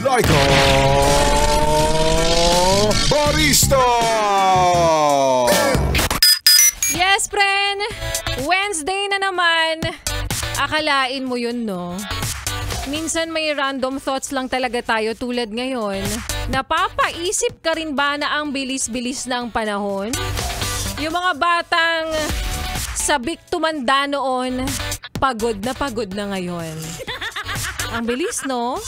Laika Barista! Yes, friend! Wednesday na naman. Akalain mo yun, no? Minsan may random thoughts lang talaga tayo tulad ngayon. Napapaisip ka rin ba na ang bilis-bilis ng panahon? Yung mga batang sabik tumanda noon, pagod na ngayon. Ang bilis, no?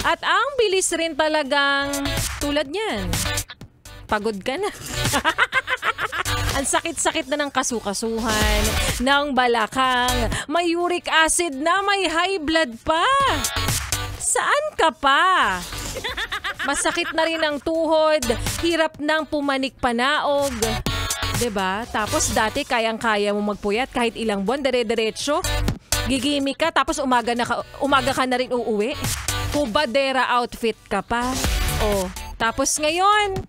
At ang bilis rin talagang tulad niyan. Pagod ka na. Ang sakit-sakit na ng kasukasuhan, ng balakang, may uric acid na, may high blood pa. Saan ka pa? Masakit na rin ang tuhod, hirap ng pumanik panaog. 'Di ba? Tapos dati kayang-kaya mo magpuyat kahit ilang buwan, dire-diretso. Gigimik ka tapos umaga ka na rin uuwi. Hubadera outfit ka pa. Oh, tapos ngayon,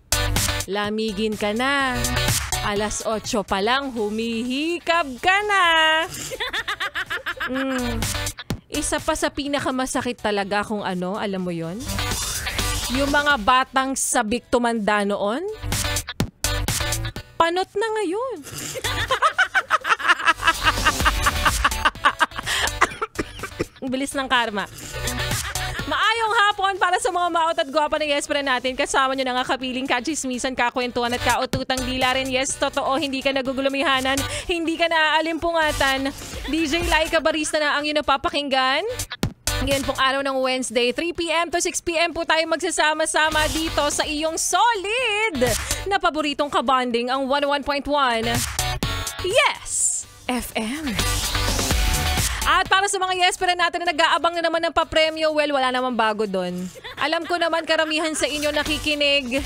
lamigin ka na. Alas 8 pa lang, humihikab ka na. Isa pa sa pinakamasakit talaga kung ano, alam mo yon? Yung mga batang sabik tumanda noon, panot na ngayon. Ang bilis ng karma. Maayong hapon para sa mga maot at gwapa ng Yes Friend natin. Kasama nyo na nga kapiling, kachismisan, kakwentuhan at kaututang dila rin. Yes, totoo, hindi ka nagugulumihanan, hindi ka naaalimpungatan. DJ Laika Barista na ang iyong napapakinggan. Ngayon pong araw ng Wednesday, 3 p.m. to 6 p.m. po tayo magsasama-sama dito sa iyong solid na paboritong kabanding, ang 101.1 Yes FM. At para sa mga Yes Friend natin na nag-aabang na naman ng papremyo, well, wala namang bago doon. Alam ko naman karamihan sa inyo nakikinig.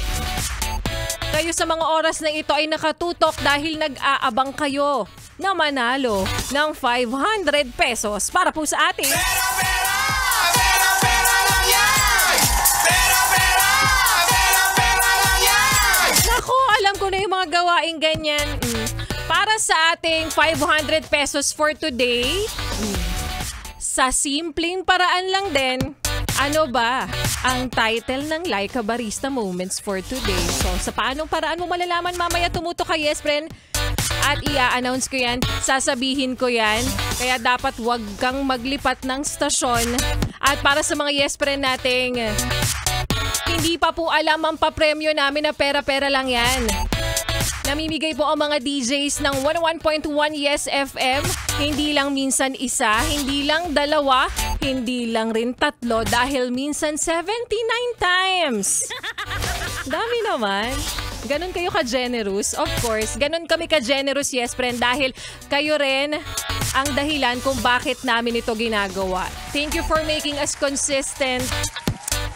Kayo sa mga oras na ito ay nakatutok dahil nag-aabang kayo na manalo ng 500 pesos para po sa atin. Naku, alam ko na yung mga gawaing ganyan. Para sa ating 500 pesos for today, sa simpleng paraan lang din, ano ba ang title ng Laika Barista Moments for today? So, sa paanong paraan mo malalaman, mamaya tumutok ka, Yes Friend, at i-announce ko yan, sasabihin ko yan, kaya dapat wag kang maglipat ng stasyon. At para sa mga Yes Friend nating hindi pa po alam ang papremyo namin na pera-pera lang yan. Namimigay po ang mga DJs ng 101.1 Yes FM. Hindi lang minsan isa, hindi lang dalawa, hindi lang rin tatlo, dahil minsan 79 times. Dami naman. Ganon kayo ka-generous? Of course, ganon kami ka-generous, Yes Friend, dahil kayo rin ang dahilan kung bakit namin ito ginagawa. Thank you for making us consistent.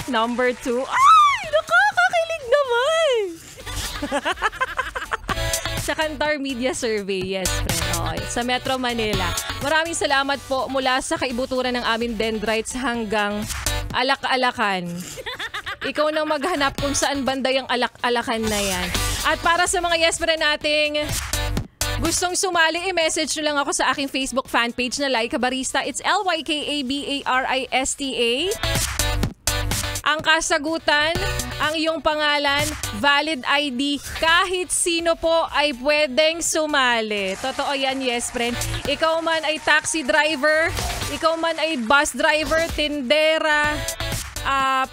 Number 2. Ay! Nakakakilig naman! Sa Kantar Media Survey, Yes Friend. Okay. Sa Metro Manila. Maraming salamat po mula sa kaibuturan ng aming dendrites hanggang alak-alakan. Ikaw nang maghanap kung saan banda yung alak-alakan na yan. At para sa mga Yes Friend nating gustong sumali, i-message nyo lang ako sa aking Facebook fanpage na Laika Barista. It's LYKABARISTA. Ang kasagutan, ang iyong pangalan, valid ID, kahit sino po ay pwedeng sumali. Totoo yan, Yes Friend. Ikaw man ay taxi driver, ikaw man ay bus driver, tindera,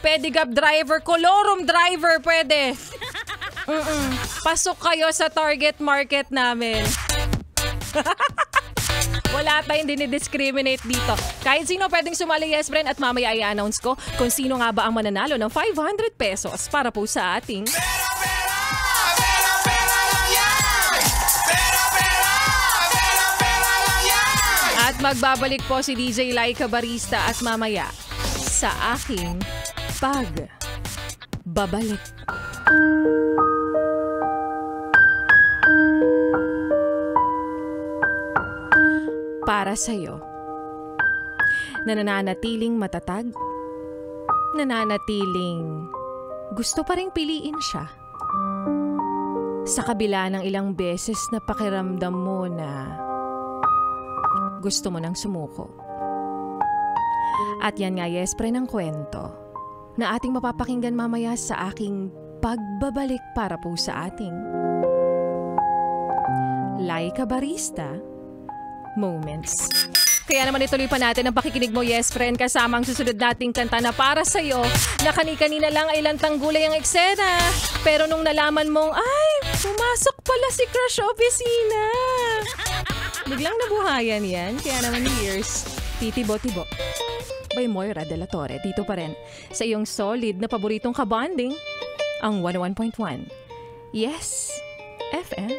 pedicab driver, kolorum driver, pwede. Pasok kayo sa target market namin. Wala tayong dinidiscriminate dito. Kahit sino pwedeng sumali, Yes Friend, at mamaya i-announce ko kung sino nga ba ang mananalo ng 500 pesos para po sa ating at magbabalik po si DJ Laika Barista at mamaya sa aking pagbabalik. Para sa'yo na nananatiling matatag, nananatiling gusto pa ring piliin siya sa kabila ng ilang beses na pakiramdam mo na gusto mo nang sumuko. At yan nga, Yes Friend, ang kwento na ating mapapakinggan mamaya sa aking pagbabalik para po sa ating Laika Barista Moments. Kaya naman ituloy pa natin ang pakikinig mo, yes friend, kasama ang susunod nating kanta na para sa'yo na kani-kanina lang ay lantang gulay ang eksena. Pero nung nalaman mong, ay, pumasok pala si Crush Oficina. Biglang nabuhayan yan, kaya naman years. Titibo-tibo. By Moira de la Torre, dito pa rin sa iyong solid na paboritong kabanding, ang 101.1. Yes, FM.